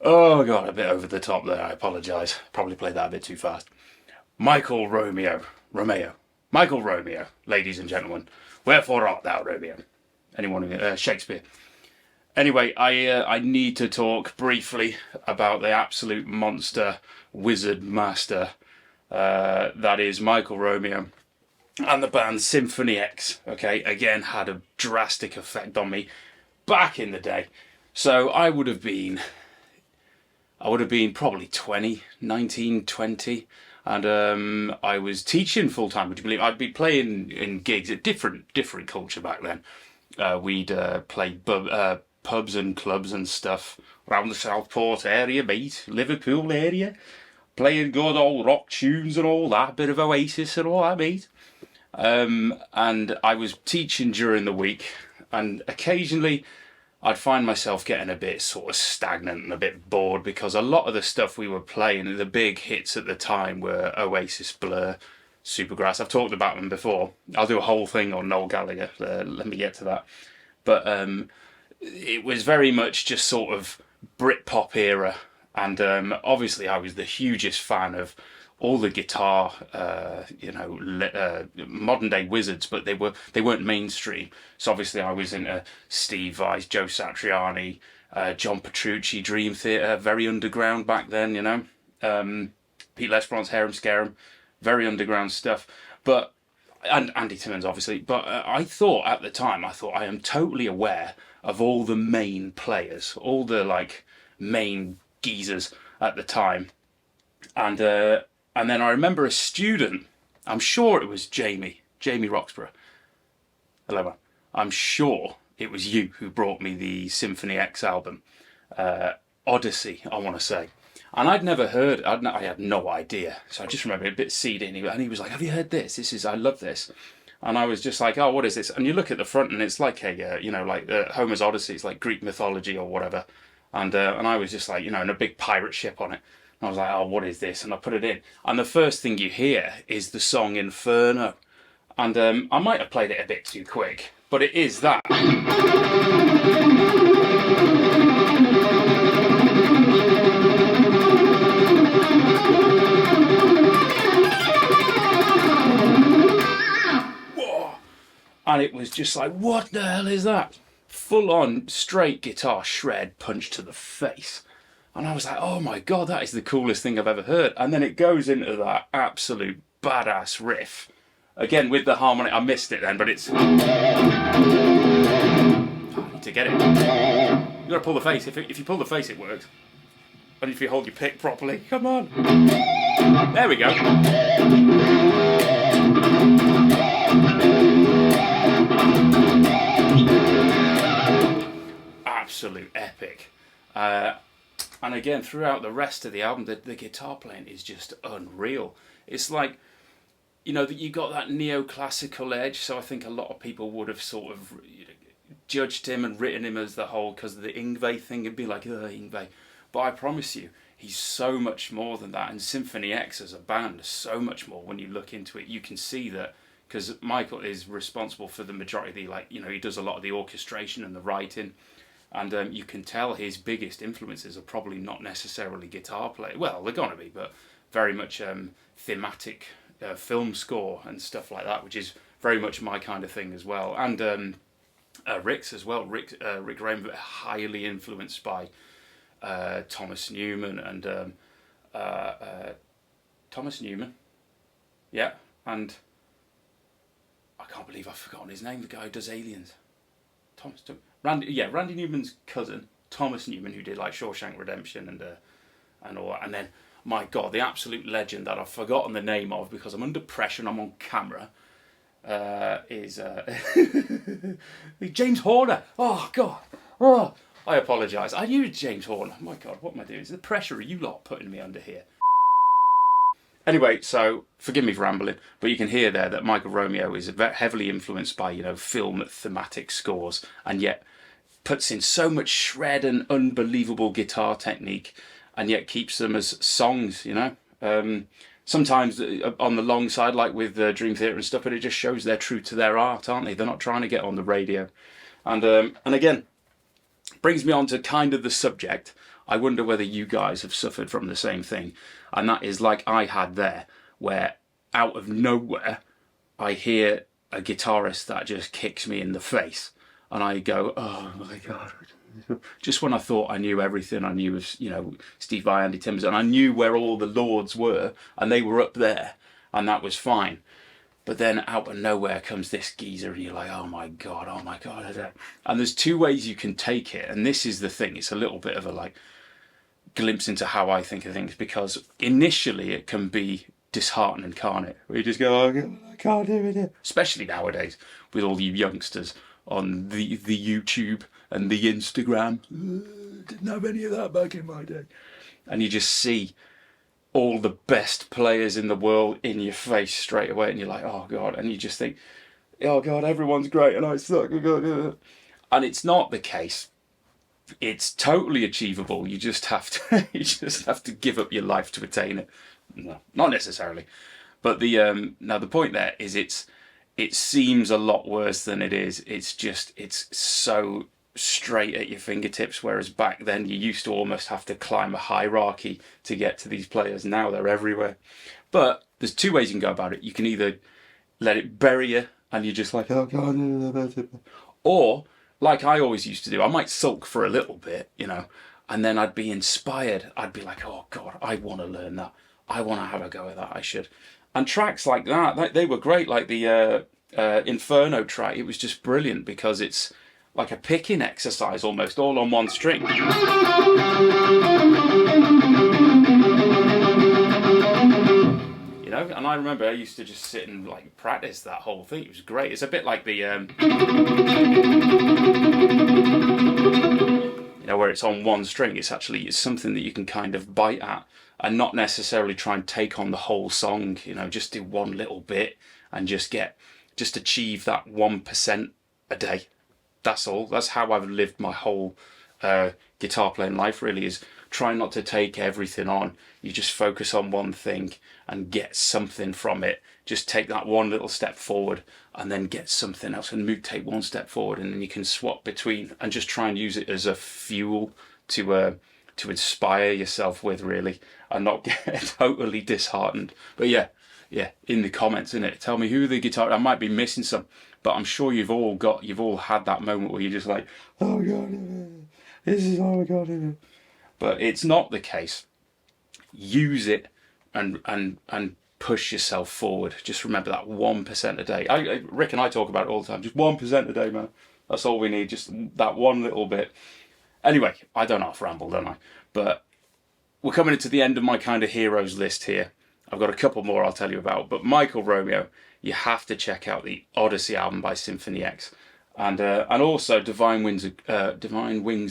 Oh god, a bit over the top there, I apologise. Probably played that a bit too fast. Romeo. Michael Romeo, ladies and gentlemen. Wherefore art thou, Romeo? Anyone, Shakespeare. Anyway, I need to talk briefly about the absolute monster, wizard master, that is Michael Romeo, and the band Symphony X. Okay, again, had a drastic effect on me back in the day. So I would have been probably 19, 20, and I was teaching full time. Would you believe? I'd be playing in gigs at different culture back then. We'd play pubs and clubs and stuff around the Southport area, mate, Liverpool area, playing good old rock tunes and all that, bit of Oasis and all that, mate. And I was teaching during the week, and occasionally I'd find myself getting a bit sort of stagnant and a bit bored, because a lot of the stuff we were playing, the big hits at the time, were Oasis, Blur, Supergrass. I've talked about them before. I'll do a whole thing on Noel Gallagher. Let me get to that. But it was very much just sort of Britpop era, and obviously I was the hugest fan of all the guitar, modern day wizards, but they weren't mainstream. So obviously I was into Steve Vai, Joe Satriani, John Petrucci, Dream Theater, very underground back then, you know. Pete Lesperance, Harem Scarum, very underground stuff. But and Andy Timmons, obviously. But I thought at the time, I am totally aware of all the main players, all the like main geezers at the time, and then I remember a student, I'm sure it was Jamie Roxburgh. Hello, man. I'm sure it was you who brought me the Symphony X album, Odyssey, I want to say. And I'd never heard, I had no idea. So I just remember a bit seedy, and he was like, have you heard this? I love this. And I was just like, oh, what is this? And you look at the front and it's like Homer's Odyssey, it's like Greek mythology or whatever. And I was just like, and a big pirate ship on it. I was like, oh, what is this? And I put it in. And the first thing you hear is the song Inferno. And I might have played it a bit too quick, but it is that. Whoa. And it was just like, what the hell is that? Full on straight guitar shred punch to the face. And I was like, oh my God, that is the coolest thing I've ever heard. And then it goes into that absolute badass riff. Again, with the harmonic, I missed it then, but it's... I need to get it. You've got to pull the face. If you pull the face, it works. And if you hold your pick properly, come on. There we go. Absolute epic. And again, throughout the rest of the album, the guitar playing is just unreal. It's like, that you got that neoclassical edge, so I think a lot of people would have sort of judged him and written him as the whole, because of the Yngwie thing, it'd be like, Yngwie. But I promise you, he's so much more than that. And Symphony X as a band is so much more. When you look into it, you can see that, because Michael is responsible for the majority of the, he does a lot of the orchestration and the writing. And you can tell his biggest influences are probably not necessarily guitar play. Well, they're gonna be, but very much thematic film score and stuff like that, which is very much my kind of thing as well. And Rick's as well. Rick Rainbow, highly influenced by Thomas Newman and Thomas Newman, yeah, and I can't believe I've forgotten his name. The guy who does Aliens, Randy Newman's cousin, Thomas Newman, who did like Shawshank Redemption and all that. And then, my God, the absolute legend that I've forgotten the name of because I'm under pressure and I'm on camera is James Horner. Oh God, oh, I apologise. I knew James Horner. My God, what am I doing? It's the pressure of you lot putting me under here. Anyway, so forgive me for rambling, but you can hear there that Michael Romeo is heavily influenced by, film thematic scores, and yet puts in so much shred and unbelievable guitar technique, and yet keeps them as songs, Sometimes on the long side, like with Dream Theater and stuff, but it just shows they're true to their art, aren't they? They're not trying to get on the radio. And again, brings me on to kind of the subject. I wonder whether you guys have suffered from the same thing. And that is like I had there, where out of nowhere, I hear a guitarist that just kicks me in the face. And I go, oh my God. Just when I thought I knew everything, I knew of, Steve Vai, Andy Timmons, and I knew where all the lords were, and they were up there, and that was fine. But then out of nowhere comes this geezer, and you're like, oh my God. And there's two ways you can take it, and this is the thing. It's a little bit of a glimpse into how I think of things, because initially it can be disheartening, can't it? Where you just go, oh God, I can't do it. Especially nowadays with all you youngsters on the YouTube and the Instagram. Didn't have any of that back in my day. And you just see all the best players in the world in your face straight away, and you're like, oh God, and you just think, oh God, everyone's great and I suck. And it's not the case. It's totally achievable. You just have to give up your life to attain it. No, not necessarily. But the point there is it seems a lot worse than it is. It's so straight at your fingertips, whereas back then you used to almost have to climb a hierarchy to get to these players. Now they're everywhere. But there's two ways you can go about it. You can either let it bury you and you're just like, oh God, or like I always used to do, I might sulk for a little bit, and then I'd be inspired. I'd be like, oh God, I want to learn that. I want to have a go at that. I should. And tracks like that, they were great. Like the Inferno track, it was just brilliant because it's like a picking exercise almost, all on one string. And I remember I used to just sit and practice that whole thing. It was great. It's a bit like the where it's on one string. It's something that you can kind of bite at and not necessarily try and take on the whole song. Just do one little bit and just achieve that 1% a day. That's all. That's how I've lived my whole guitar playing life, really, is try not to take everything on. You just focus on one thing and get something from it. Just take that one little step forward and then get something else, and take one step forward, and then you can swap between and just try and use it as a fuel to inspire yourself with, really, and not get totally disheartened. But yeah, in the comments, innit, tell me who the guitar. I might be missing some, but I'm sure you've all had that moment where you're just like, oh God, this is all I got in it. But it's not the case. Use it and push yourself forward. Just remember that 1% a day. Rick and I talk about it all the time. Just 1% a day, man. That's all we need. Just that one little bit. Anyway, I don't half ramble, don't I? But we're coming into the end of my kind of heroes list here. I've got a couple more I'll tell you about. But Michael Romeo, you have to check out the Odyssey album by Symphony X. And also Divine Wings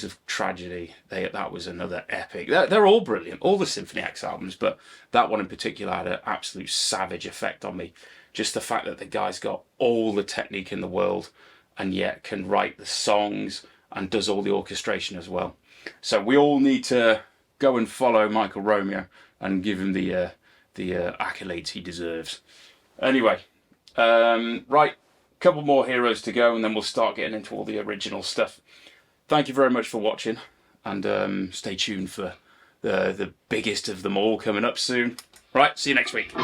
of Tragedy. That was another epic. They're all brilliant, all the Symphony X albums, but that one in particular had an absolute savage effect on me. Just the fact that the guy's got all the technique in the world and yet can write the songs and does all the orchestration as well. So we all need to go and follow Michael Romeo and give him the accolades he deserves. Anyway, right. Couple more heroes to go and then we'll start getting into all the original stuff. thank you very much for watching, and stay tuned for the biggest of them all coming up soon. Right, see you next week.